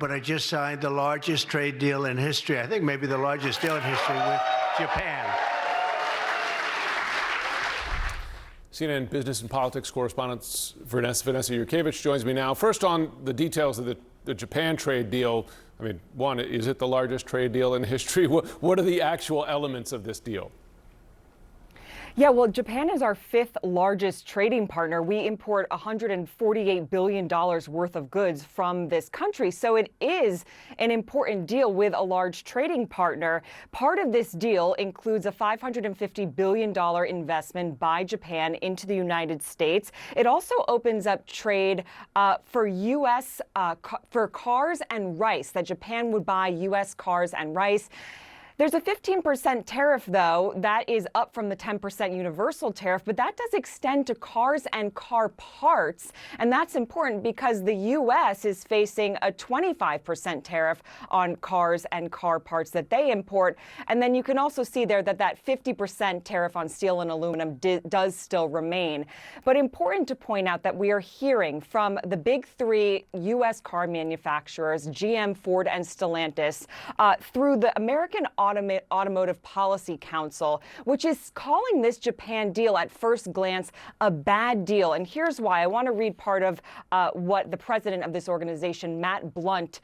but I just signed the largest trade deal in history. I think maybe the largest deal in history with Japan. CNN business and politics correspondent Vanessa Yurkevich joins me now. First, on the details of the Japan trade deal. I mean, one, is it the largest trade deal in history? What are the actual elements of this deal? Yeah, well, Japan is our fifth largest trading partner. We import $148 billion worth of goods from this country. So it is an important deal with a large trading partner. Part of this deal includes a $550 billion investment by Japan into the United States. It also opens up trade for U.S. For cars and rice, that Japan would buy U.S. cars and rice. There's a 15% tariff, though. That is up from the 10% universal tariff, but that does extend to cars and car parts. And that's important because the U.S. is facing a 25% tariff on cars and car parts that they import. And then you can also see there that that 50% tariff on steel and aluminum does still remain. But important to point out that we are hearing from the big three U.S. car manufacturers, GM, Ford, and Stellantis, through the American Automotive Policy Council, which is calling this Japan deal at first glance a bad deal. And here's why. I want to read part of what the president of this organization, Matt Blunt,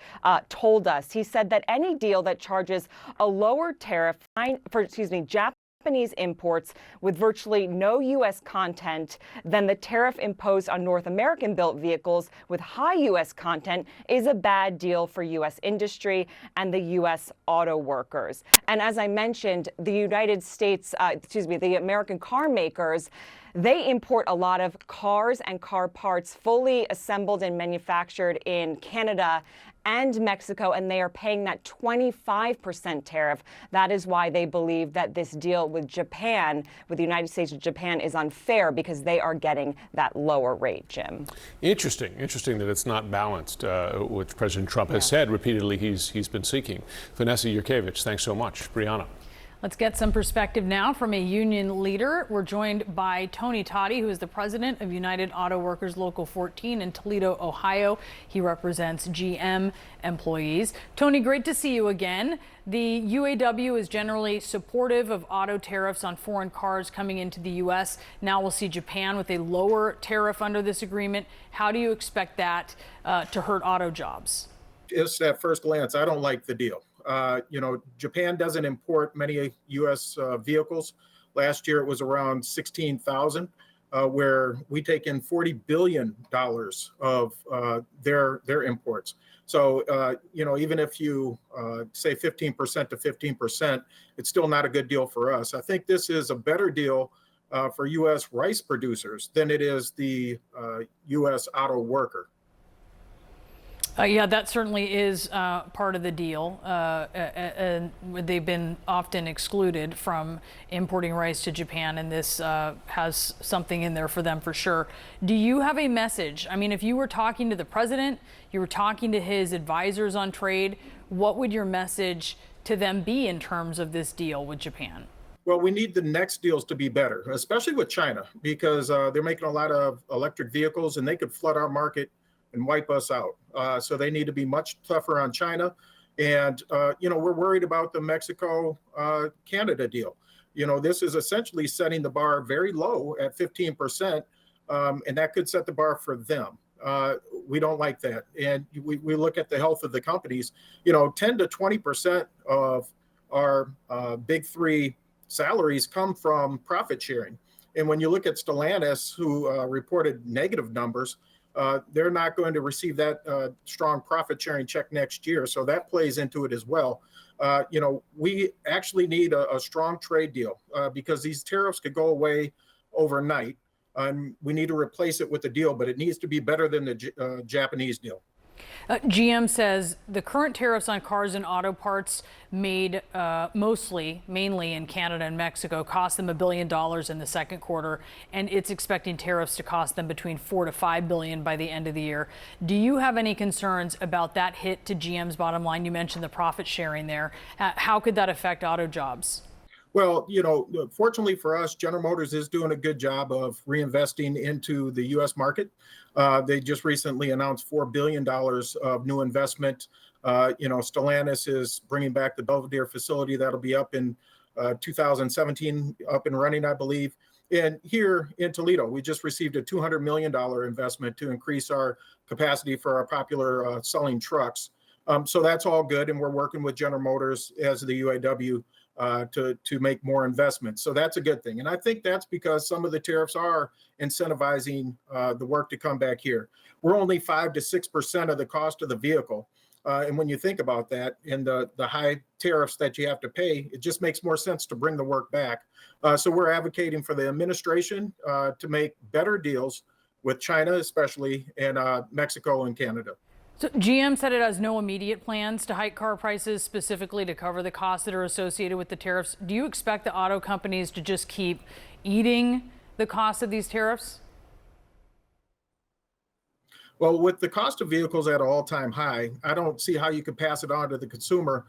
told us. He said that any deal that charges a lower tariff for, Japanese imports with virtually no U.S. content than the tariff imposed on North American-built vehicles with high U.S. content is a bad deal for U.S. industry and the U.S. auto workers. And as I mentioned, the the American car makers, they import a lot of cars and car parts fully assembled and manufactured in Canada and Mexico, and they are paying that 25% tariff. That is why they believe that this deal with Japan, with the United States and Japan, is unfair because they are getting that lower rate, Jim. Interesting that it's not balanced, which President Trump has said repeatedly he's been seeking. Vanessa Yurkevich, thanks so much. Brianna. Let's get some perspective now from a union leader. We're joined by Tony Toddy, who is the president of United Auto Workers Local 14 in Toledo, Ohio. He represents GM employees. Tony, great to see you again. The UAW is generally supportive of auto tariffs on foreign cars coming into the U.S. Now we'll see Japan with a lower tariff under this agreement. How do you expect that to hurt auto jobs? Just at first glance, I don't like the deal. Japan doesn't import many U.S. vehicles. Last year, it was around 16,000, where we take in $40 billion of their imports. So, even if you say 15% to 15%, it's still not a good deal for us. I think this is a better deal for U.S. rice producers than it is the U.S. auto worker. Yeah, that certainly is part of the deal. And they've been often excluded from importing rice to Japan, and this has something in there for them for sure. Do you have a message? I mean, if you were talking to the president, you were talking to his advisors on trade, what would your message to them be in terms of this deal with Japan? Well, we need the next deals to be better, especially with China, because they're making a lot of electric vehicles and they could flood our market and wipe us out. So they need to be much tougher on China. And, we're worried about the Mexico-Canada deal. This is essentially setting the bar very low at 15%, and that could set the bar for them. We don't like that. And we look at the health of the companies. 10 to 20% of our big three salaries come from profit sharing. And when you look at Stellantis, who reported negative numbers, they're not going to receive that strong profit sharing check next year. So that plays into it as well. We actually need a strong trade deal because these tariffs could go away overnight. We need to replace it with a deal, but it needs to be better than the Japanese deal. GM says the current tariffs on cars and auto parts made mainly in Canada and Mexico cost them $1 billion in the second quarter, and it's expecting tariffs to cost them between $4 to $5 billion by the end of the year. Do you have any concerns about that hit to GM's bottom line? You mentioned the profit sharing there. How could that affect auto jobs? Well, fortunately for us, General Motors is doing a good job of reinvesting into the U.S. market. They just recently announced $4 billion of new investment. Stellantis is bringing back the Belvidere facility that'll be up in 2017, up and running, I believe. And here in Toledo, we just received a $200 million investment to increase our capacity for our popular selling trucks. So that's all good. And we're working with General Motors as the UAW to make more investments. So that's a good thing. And I think that's because some of the tariffs are incentivizing the work to come back here. We're only 5 to 6% of the cost of the vehicle. And when you think about that and the high tariffs that you have to pay, it just makes more sense to bring the work back. So we're advocating for the administration to make better deals with China, especially, and Mexico and Canada. So GM said it has no immediate plans to hike car prices specifically to cover the costs that are associated with the tariffs. Do you expect the auto companies to just keep eating the cost of these tariffs? Well, with the cost of vehicles at an all-time high, I don't see how you could pass it on to the consumer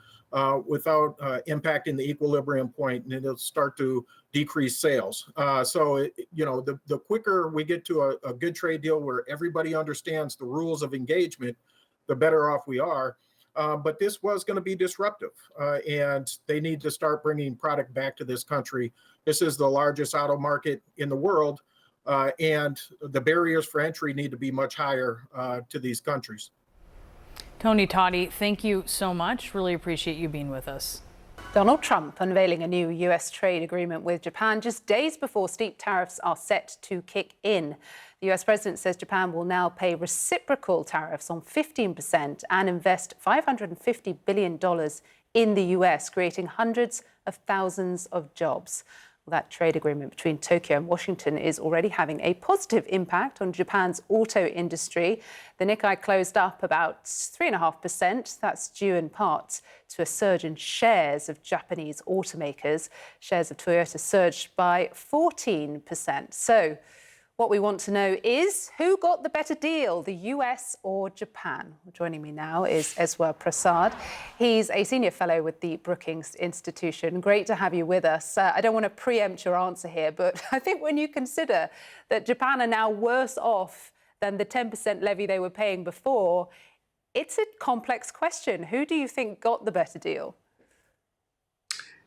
without impacting the equilibrium point, and it'll start to decrease sales. The quicker we get to a good trade deal where everybody understands the rules of engagement, the better off we are. But this was going to be disruptive, and they need to start bringing product back to this country. This is the largest auto market in the world, and the barriers for entry need to be much higher to these countries. Tony Toddy, thank you so much. Really appreciate you being with us. Donald Trump unveiling a new U.S. trade agreement with Japan just days before steep tariffs are set to kick in. The U.S. president says Japan will now pay reciprocal tariffs on 15% and invest $550 billion in the U.S., creating hundreds of thousands of jobs. Well, that trade agreement between Tokyo and Washington is already having a positive impact on Japan's auto industry. The Nikkei closed up about 3.5%. That's due in part to a surge in shares of Japanese automakers. Shares of Toyota surged by 14%. So what we want to know is who got the better deal, the US or Japan? Joining me now is Eswar Prasad. He's a senior fellow with the Brookings Institution. Great to have you with us. I don't want to preempt your answer here, but I think when you consider that Japan are now worse off than the 10% levy they were paying before, it's a complex question. Who do you think got the better deal?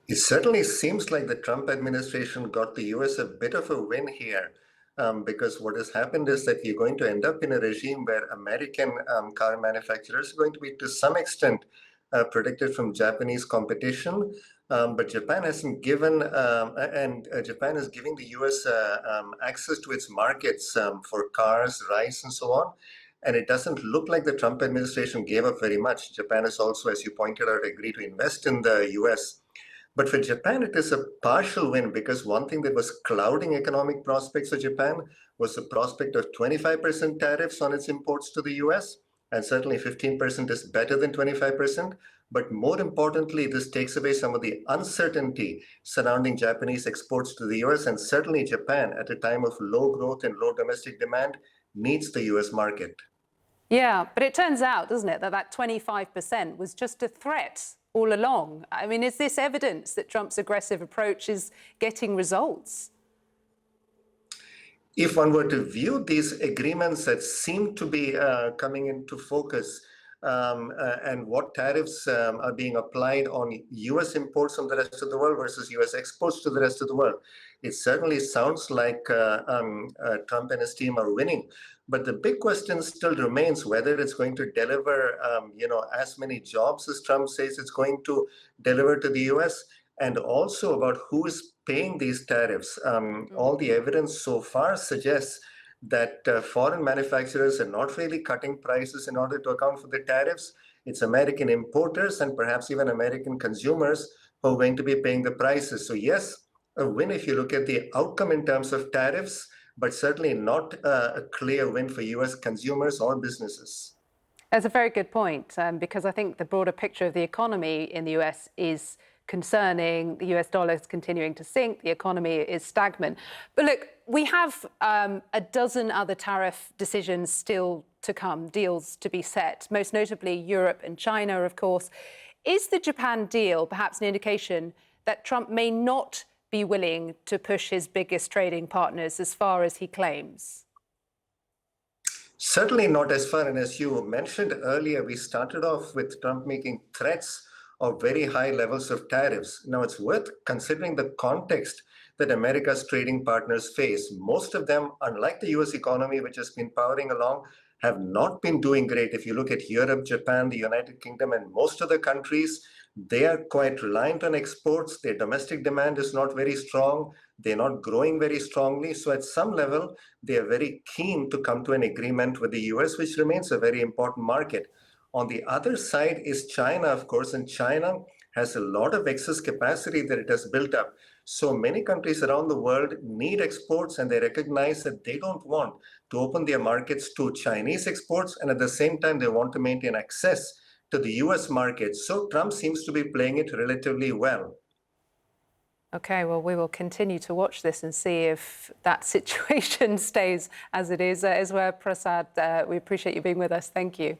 It certainly seems like the Trump administration got the US a bit of a win here. Because what has happened is that you're going to end up in a regime where American car manufacturers are going to be to some extent protected from Japanese competition. But Japan hasn't given, Japan is giving the US access to its markets for cars, rice, and so on. And it doesn't look like the Trump administration gave up very much. Japan has also, as you pointed out, agreed to invest in the US. But for Japan, it is a partial win because one thing that was clouding economic prospects for Japan was the prospect of 25% tariffs on its imports to the US. And certainly 15% is better than 25%. But more importantly, this takes away some of the uncertainty surrounding Japanese exports to the US. And certainly Japan, at a time of low growth and low domestic demand, needs the US market. Yeah, but it turns out, doesn't it, that 25% was just a threat all along. I mean, is this evidence that Trump's aggressive approach is getting results? If one were to view these agreements that seem to be coming into focus and what tariffs are being applied on US imports from the rest of the world versus US exports to the rest of the world, it certainly sounds like Trump and his team are winning. But the big question still remains whether it's going to deliver, as many jobs as Trump says it's going to deliver to the US, and also about who is paying these tariffs. All the evidence so far suggests that foreign manufacturers are not really cutting prices in order to account for the tariffs. It's American importers and perhaps even American consumers who are going to be paying the prices. So yes, a win if you look at the outcome in terms of tariffs, but certainly not a clear win for US consumers or businesses. That's a very good point, because I think the broader picture of the economy in the US is concerning. The US dollar is continuing to sink. The economy is stagnant. But look, we have a dozen other tariff decisions still to come, deals to be set, most notably Europe and China, of course. Is the Japan deal perhaps an indication that Trump may not be willing to push his biggest trading partners as far as he claims? Certainly not as far. And as you mentioned earlier, we started off with Trump making threats of very high levels of tariffs. Now, it's worth considering the context that America's trading partners face. Most of them, unlike the US economy, which has been powering along, have not been doing great. If you look at Europe, Japan, the United Kingdom, and most of the countries, they are quite reliant on exports. Their domestic demand is not very strong. They're not growing very strongly. So at some level, they are very keen to come to an agreement with the US, which remains a very important market. On the other side is China, of course, and China has a lot of excess capacity that it has built up. So many countries around the world need exports, and they recognize that they don't want to open their markets to Chinese exports, and at the same time, they want to maintain access to the US market. So Trump seems to be playing it relatively well. Okay, well, we will continue to watch this and see if that situation stays as it is. Eswar Prasad, we appreciate you being with us. Thank you.